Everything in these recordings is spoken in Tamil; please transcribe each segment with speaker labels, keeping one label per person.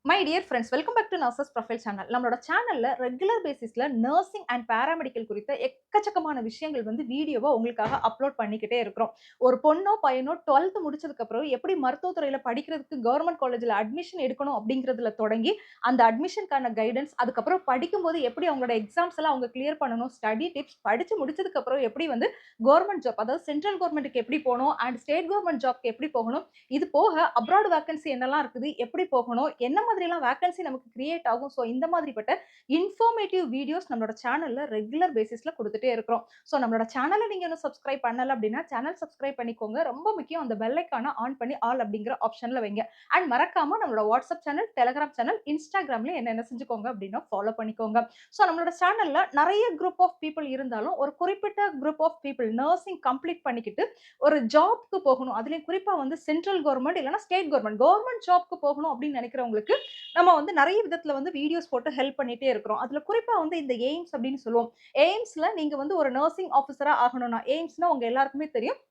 Speaker 1: My dear friends, welcome back to nurses profile channel. நம்மளோட சேனல்ல ரெகுலர் பேசிஸ்ல நர்சிங் அண்ட் பாராமெடிக்கல் குறித்த எக்கச்சக்கமான விஷயங்கள் வீடியோவா உங்களுக்காக அப்லோட் பண்ணிக்கிட்டே இருக்கிறோம். ஒரு பொண்ணோ பையனோ 12th முடிச்சதுக்கு அப்புறம் எப்படி மருத்துவத்துறையில படிக்கிறதுக்கு கவர்மெண்ட் காலேஜ்ல அட்மிஷன் எடுக்கணும் அப்படிங்கிறதுல தொடங்கி, அந்த அட்மிஷனுக்கான கைடன்ஸ், அதுக்கப்புறம் படிக்கும்போது எப்படி அவங்களோட எக்ஸாம்ஸ் எல்லாம் அவங்க கிளியர் பண்ணணும், ஸ்டடி டிப்ஸ், படிச்சு முடிச்சதுக்கு அப்புறம் எப்படி கவர்மெண்ட் ஜாப், அதாவது சென்ட்ரல் கவர்மெண்ட்க்கு எப்படி போகணும் அண்ட் ஸ்டேட் கவர்மெண்ட் ஜாப்க்கு எப்படி போகணும், இது போக அப்ராட் வேக்கன்சி என்னலாம் இருக்குது, எப்படி போகணும், என்ன மாதிரிலாம் வேக்கன்சி நமக்கு கிரியேட் ஆகும். ஸோ இந்த மாதிரிப்பட்ட இன்ஃபர்மேட்டிவ் வீடியோஸ் நம்மளோட சேனல்ல ரெகுலர் பேசிஸ்ல குடுத்துட்டே இருக்கிறோம். ஸோ நம்மளோட சேனல நீங்க இன்னும் சப்ஸ்கிரைப் பண்ணல அப்படின்னா, சேனல் சப்ஸ்கிரைப் பண்ணிக்கோங்க. ரொம்ப முக்கியம், அந்த பெல் ஐகான ஆன் பண்ணி ஆல் அப்படிங்கிற ஆப்ஷன்ல வைங்க. அண்ட் மறக்காம நம்மளோட வாட்ஸ்அப் சேனல், டெலிகிராம் சேனல், இன்ஸ்டாகிராம்ல என்ன செஞ்சுக்கோங்க அப்படின்னா ஃபாலோ பண்ணிக்கோங்க. ஸோ நம்மளோட சேனல்ல நெறைய குரூப் ஆஃப் பீப்பிள் இருந்தாலும், ஒரு குறிப்பிட்ட group of people nursing complete பண்ணிக்கிட்டு ஒரு ஜாப்க்கு போகணும். அதிலயும் குறிப்பா சென்ட்ரல் கவர்ன்மென்ட் இல்லன்னா ஸ்டேட் கவர்ன்மென்ட். கவர்ன்மென்ட் ஜாப்க்கு போகணும் அப்படின்னு நினைக்கிறவங்களுக்கு நம்ம நெறைய விதத்துல வீடியோஸ் போட்டு ஹெல்ப் பண்ணிட்டே இருக்கிறோம். அதுல குறிப்பா இந்த எய்ம்ஸ் அப்படின்னு சொல்லுவோம். எய்ம்ஸ்ல நீங்க ஒரு நர்சிங் ஆபிசரா ஆகணும்னா, எய்ம்ஸ்னா உங்க எல்லாருக்குமே தெரியும்.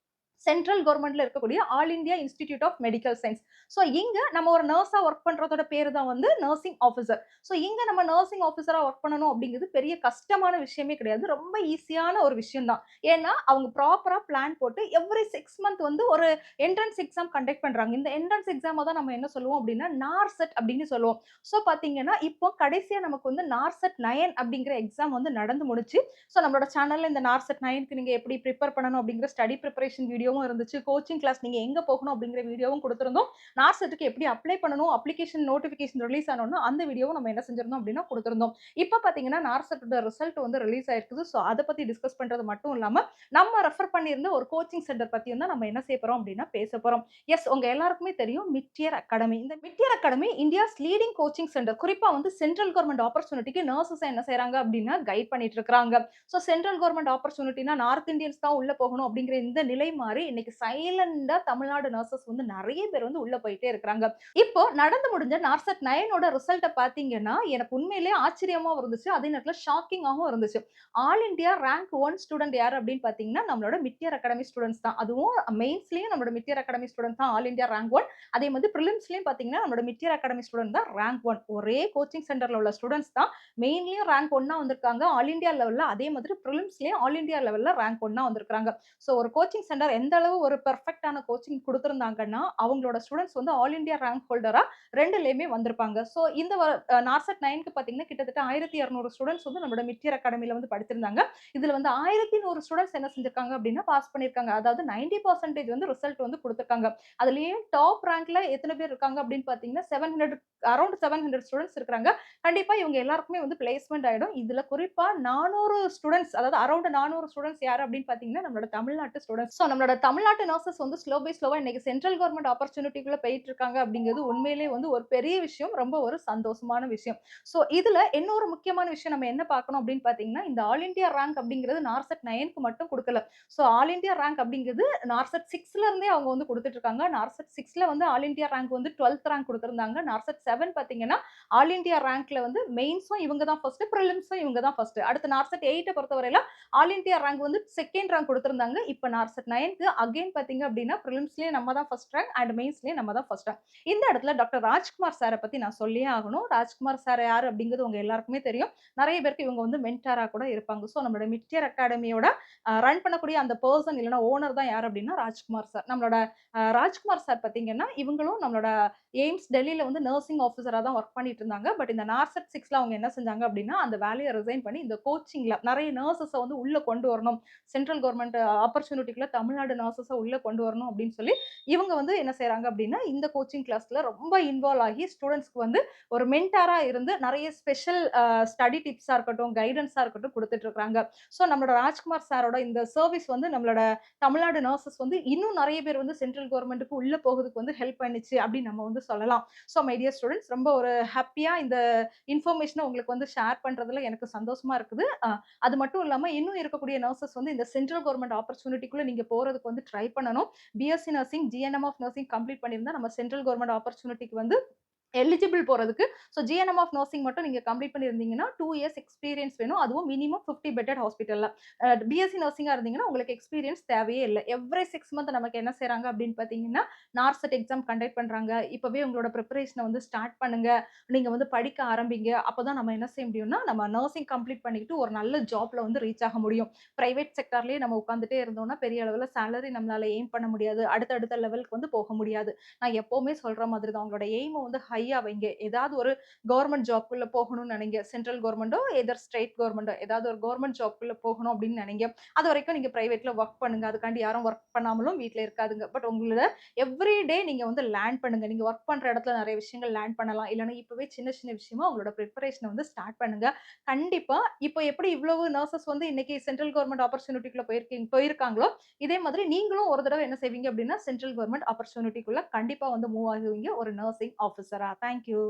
Speaker 1: சென்ட்ரல் கவர்ன்மென்ட்ல இருக்கக்கூடிய All India Institute of Medical Science. So இங்க நம்ம ஒரு நர்ஸா வொர்க் பண்றதோட பேரு தான் நர்சிங் ஆபிசர். சோ இங்க நம்ம நர்சிங் ஆபிசரா வொர்க் பண்ணணும் அப்படிங்கிறது பெரிய கஷ்டமான விஷயமே கிடையாது. ரொம்ப ஈஸியான ஒரு விஷயம் தான். ஏன்னா அவங்க ப்ராப்பரா பிளான் போட்டு எவ்ரி 6 மந்த் ஒரு என்ட்ரன்ஸ் எக்ஸாம் கண்டக்ட் பண்றாங்க. இந்த என்ட்ரன்ஸ் எக்ஸாம தான் நம்ம என்ன சொல்லுவோம் அப்படின்னா, நார்செட் அப்படின்னு சொல்லுவோம். சோ பாத்தீங்கன்னா, இப்போ கடைசியா நமக்கு நார்செட் 9 அப்படிங்கிற எக்ஸாம் நடந்து முடிச்சு. சோ நம்மளோட சேனல்ல இந்த நார்செட் 9க்கு நீங்க எப்படி பிரிப்பேர் பண்ணணும் அப்படிங்கிற ஸ்டடி பிரிப்பரேஷன் வீடியோவும் இருந்துச்சு. கோச்சிங் கிளாஸ் நீங்க எங்க போகணும் அப்படிங்கிற வீடியோவும் குடுத்திருந்தோம். நார்செட்க்கு எப்படி அப்ளை பண்ணணும், அப்ளிகேஷன் நோட்டிஃபிகேஷன் ரிலீஸ் ஆனோன அந்த வீடியோவும் நம்ம என்ன செஞ்சிருந்தோம் அப்படின்னா குடுத்திருந்தோம். இப்ப பாத்தீங்கன்னா நார்செட்டோட ரிசல்ட் ரிலீஸ் ஆயிருக்குது. சோ அத பத்தி டிஸ்கஸ் பண்றது மட்டும் இல்லாம, நம்ம ரெஃபர் பண்ணியிருந்த ஒரு கோச்சிங் சென்டர் பத்தியும் தான் நம்ம என்ன செய்ய போறோம் அப்படின்னா பேச போறோம். எஸ், உங்க எல்லாருக்குமே தெரியும் மிட்இயர் அகாடமி. இந்த midyear academy India's leading coaching centre. குறிப்பா சென்ட்ரல் கவர்ன்மென்ட் ஆப்பர்ச்சுனிட்டிக்கு நர்சஸ் என்ன செய்றாங்க அப்படின்னா கைட் பண்ணிட்டு இருக்காங்க. சோ சென்ட்ரல் கவர்ன்மென்ட் ஆப்பர்ச்சுனிட்டினா நார்த் இந்தியன்ஸ் தான் உள்ள போகணும் அப்படிங்கிற இந்த நிலை மாறி இன்னைக்கு சைலண்டா தமிழ்நாடு நர்சஸ் நெறைய பேர் உள்ள போயிட்டே இருக்காங்க. இப்போ நடந்து முடிஞ்ச நார்செட் 9 ஓட ரிசல்ட்ட பார்த்தீங்கன்னா, எனக்கு உண்மையிலேயே ஆச்சரியமாவும் இருந்துச்சு. அதே நேரத்துல ஷாக்கிங்காவும் இருந்துச்சு. ஆல் இந்தியா ரேங்க் 1 ஸ்டூடண்ட் யாரு அப்படின்னு பார்த்தீங்கன்னா, நம்மளோட மிட்இயர் அகாடமி ஸ்டூடண்ட்ஸ் தான். அதுவும் மெயின்ஸ்லயும் நம்மளோட மிட்இயர் அகாடமி ஸ்டூடண்ட்ஸ் தான் ஆல் இந்தியா ரேங்க் 1. அதே பிரிலிம்ஸ்லயும் பார்த்தீங்கன்னா, நம்மளோட மிட்இயர் அகாடமி ஸ்டூடண்ட் தான் ரேங்க் 1. ஒரே கோச்சிங் சென்டர்ல உள்ள ஸ்டூடண்ட்ஸ் தான் மெயின்லயும் ரேங்க் 1 வந்திருக்காங்க. ஆல் இந்தியா லெவல்ல, அதே மாதிரி பிரிலிம்ஸ்லயும் ஆல் இந்தியா லெவல்ல ரேங்க் 1 வந்திருக்காங்க. சோ ஒரு கோச்சிங் சென்டர் எந்த அளவு ஒரு பெர்ஃபெக்ட்டான கோச்சிங் குடுத்திருந்தாங்கன்னா, அவங்களோட ஸ்டூடண்ட்ஸ் ஆல் இந்தியா ரேங்க் ஹோல்டரா 2லயுமே வந்திருப்பாங்க. சோ இந்த நார்செட் 9க்கு பார்த்தீங்கன்னா, கிட்டத்தட்ட 1200 ஸ்டூடண்ட்ஸ் நம்மளோட மிட்இயர் அகாடமில படிச்சிருந்தாங்க. இதுல 1100 ஸ்டூடண்ட்ஸ் என்ன செஞ்சிருக்காங்க அப்படின்னா, பாஸ் பண்ணியிருக்காங்க. அதாவது 90% ரிசல்ட் குடுத்திருக்காங்க. அதுலயும் டாப் ரேங்க்ல எத்தன பேர் இருக்காங்க அப்படின்னு பார்த்தீங்கன்னா, 700 அரவுண்ட் 700 ஸ்டூடண்ட்ஸ் இருக்காங்க. கண்டிப்பா இவங்க எல்லாருக்குமே பிளேஸ்மென்ட் ஆயிடும். இதுல குறிப்பா 400 ஸ்டூடண்ட்ஸ், அதாவது அரவுண்ட் 400 ஸ்டூடண்ட்ஸ் யாரு அப்படின்னு பார்த்தீங்கன்னா, நம்மளோட தமிழ்நாட்டு ஸ்டூடண்ட்ஸ். சோ நம்மளோட தமிழ்நாட்டு நர்சஸ் ஸ்லோ பை ஸ்லோவா இன்னைக்கு சென்ட்ரல் கவர்ன்மென்ட் ஆப்பர்ச்சுனிட்டிக்குள்ள போயிட்டு இருக்காங்க அப்படிங்கிறது உண்மையிலேயே ஒரு பெரிய விஷயம். ரொம்ப ஒரு சந்தோஷமான விஷயம். சோ இதுல இன்னொரு முக்கியமான விஷயம் நம்ம என்ன பார்க்கணும் அப்படின்னு பார்த்தீங்கன்னா, இந்த ஆல் இந்தியா ரேங்க் அப்படிங்கிறது நார்செட் 9க்கு மட்டும் குடுக்கல. சோ ஆல் இந்தியா ரேங்க் அப்படிங்கிறது நார்செட் 6ல இருந்தே அவங்க குடுத்துட்டு இருக்காங்க. நார்செட் 6ல all India rank 12th rank குடுத்திருந்தாங்க. நார்செட் 7 பார்த்தீங்கன்னா, ஆல் இந்தியா ரேங்க்ல மெயின்ஸும் இவங்க தான் ஃபர்ஸ்ட், பிரிலிம்ஸும் இவங்க தான் ஃபர்ஸ்ட். அடுத்து நார்செட் 8 பொறுத்தவரையில all India rank 2nd rank குடுத்திருந்தாங்க. இப்ப நார்செட் 9க்கு அகைன் பார்த்தீங்க அப்படின்னா, பிரிலிம்ஸ்லயும் நம்ம தான் ஃபர்ஸ்ட் ரேங்க் அண்ட் மெயின்ஸ்லயும் நம்ம தான் ஃபர்ஸ்ட் ரேங்க். இந்த இடத்துல டாக்டர் ராஜ்குமார் சார பத்தி நான் சொல்லியே ஆகணும். ராஜ்குமார் சார் யாரு அப்படிங்கிறது உங்க எல்லாருக்குமே தெரியும். நெறைய பேருக்கு இவங்க மென்டாரா கூட இருப்பாங்க. சோ நம்மளோட மிட்இயர் அகாடமியோட ரன் பண்ணக்கூடிய அந்த பெர்சன் இல்லன்னா ஓனர் தான் யாரு அப்படின்னா ராஜ்குமார் சார். நம்மளோட ராஜ்குமார் சார் பார்த்தீங்கன்னா, இவங்களும் நம்மளோட எய்ம்ஸ் டெல்லில நர்சிங் ஆஃபிசரா தான் வொர்க் பண்ணிட்டு இருந்தாங்க. பட் இந்த நார்செட் 6ல அவங்க என்ன செஞ்சாங்க அப்படின்னா, அந்த வேலைய ரிசைன் பண்ணி இந்த கோச்சிங்ல நெறைய நர்சஸ உள்ள கொண்டு வரணும். சென்ட்ரல் கவர்ன்மென்ட் ஆப்பர்ச்சுனிட்டிக்குள்ள தமிழ்நாடு நர்சஸ உள்ள கொண்டு வரணும் அப்படின்னு சொல்லி, இவங்க என்ன செய்றாங்க அப்படின்னா, இந்த கோச்சிங் கிளாஸ்ல ரொம்ப இன்வால்வ் ஆகி ஸ்டூடண்ட்ஸ்க்கு ஒரு மென்டாரா இருந்து நெறைய ஸ்பெஷல் ஸ்டடி டிப்ஸா இருக்கட்டும், கைடன்ஸா இருக்கட்டும் குடுத்துட்டு இருக்காங்க. சோ நம்மளோட ராஜ்குமார் சாரோட இந்த சர்வீஸ் நம்மளோட தமிழ்நாடு நர்சஸ் இன்னும் நெறைய பேர் சென்ட்ரல் கவர்ன்மென்ட்க்கு உள்ள போகுறதுக்கு ஹெல்ப் பண்ணுச்சு அப்படின்னு நம்ம சொல்லலாம். சோ மை டியர் ஸ்டூடண்ட்ஸ், ரொம்ப ஒரு ஹேப்பியா இந்த இன்ஃபர்மேஷன உங்களுக்கு ஷேர் பண்றதுல எனக்கு சந்தோஷமா இருக்குது. அது மட்டும் இல்லாம இன்னும் இருக்கக்கூடிய நர்சஸ் இந்த சென்ட்ரல் கவர்ன்மென்ட் ஆப்பர்ச்சுனிட்டிக்குள்ள நீங்க போறதுக்கு ட்ரை பண்ணணும். BSc nursing, GNM of nursing complete பண்ணியிருந்தா நம்ம சென்ட்ரல் கவர்ன்மென்ட் ஆப்பர்ச்சுனிட்டிக்கு எலிஜிபிள் போறதுக்கு. ஸோ ஜிஎன்எம் ஆஃப் நர்சிங் மட்டும் நீங்க கம்ப்ளீட் பண்ணியிருந்தீங்கன்னா, 2 இயர்ஸ் எக்ஸ்பீரியன்ஸ் வேணும். அதுவும் மினிமம் 50 பெட்டட் ஹாஸ்பிட்டல்ல. பிஎஸ்சி நர்சிங்கா இருந்தீங்கன்னா, உங்களுக்கு எக்ஸ்பீரியன்ஸ் தேவையே இல்ல. எவ்ரி 6 மந்த் நமக்கு என்ன செய்றாங்க அப்படின்னு பார்த்தீங்கன்னா, நார்செட் எக்ஸாம் கண்டக்ட் பண்றாங்க. இப்பவே உங்களோட பிரிப்பரேஷன வந்து ஸ்டார்ட் பண்ணுங்க. நீங்க வந்து படிக்க ஆரம்பிங்க. அப்பதான் நம்ம என்ன செய்ய முடியும்னா, நம்ம நர்சிங் கம்ப்ளீட் பண்ணிக்கிட்டு ஒரு நல்ல ஜாப்ல வந்து ரீச் ஆக முடியும். பிரைவேட் செக்டார்லயே நம்ம உட்கார்ந்துட்டே இருந்தோம்னா, பெரிய அளவுல சேலரி நம்மளால எய்ம் பண்ண முடியாது. அடுத்த லெவலுக்கு வந்து போக முடியாது. நான் எப்பவுமே சொல்ற மாதிரி தான். உங்களோட எய்ம வந்து ஹையா வைங்க. ஏதாவது ஒரு கவர்ன்மென்ட் ஜாப்க்குள்ள போகணும்னு நெனைங்க. சென்ட்ரல் கவர்ன்மென்ட்டோ, எய்தர் ஸ்டேட் கவர்ன்மென்ட்டோ ஏதாவது ஒரு கவர்ன்மென்ட் ஜாப்க்குள்ள போகணும் அப்படின்னு நெனைங்க. அதுவரைக்கும் நீங்க பிரைவேட்ல வொர்க் பண்ணுங்க. அதுக்காண்டி யாரும் வொர்க் பண்ணாமலும் வீட்ல இருக்காதுங்க. பட் உங்களோட எவ்ரி டே நீங்க வந்து லேர்ன் பண்ணுங்க. நீங்க வொர்க் பண்ற இடத்துல நெறைய விஷயங்கள் லேர்ன் பண்ணலாம். இல்லன்னா இப்பவே சின்ன சின்ன விஷயமா உங்களோட பிரிப்பரேஷன வந்து ஸ்டார்ட் பண்ணுங்க. கண்டிப்பா இப்போ எப்படி இவ்வளவு நர்சஸ் வந்து இன்னைக்கு சென்ட்ரல் கவர்ன்மென்ட் ஆப்பர்ச்சுனிட்டிக்குள்ள போயிருக்காங்களோ, இதே மாதிரி நீங்களும் ஒரு தடவ என்ன செய்வீங்க அப்படின்னா, சென்ட்ரல் கவர்ன்மென்ட் ஆப்பர்ச்சுனிட்டிக்குள்ள கண்டிப்பா வந்து மூவ் ஆகுவீங்க ஒரு நர்சிங் ஆஃபிசரா. Thank you.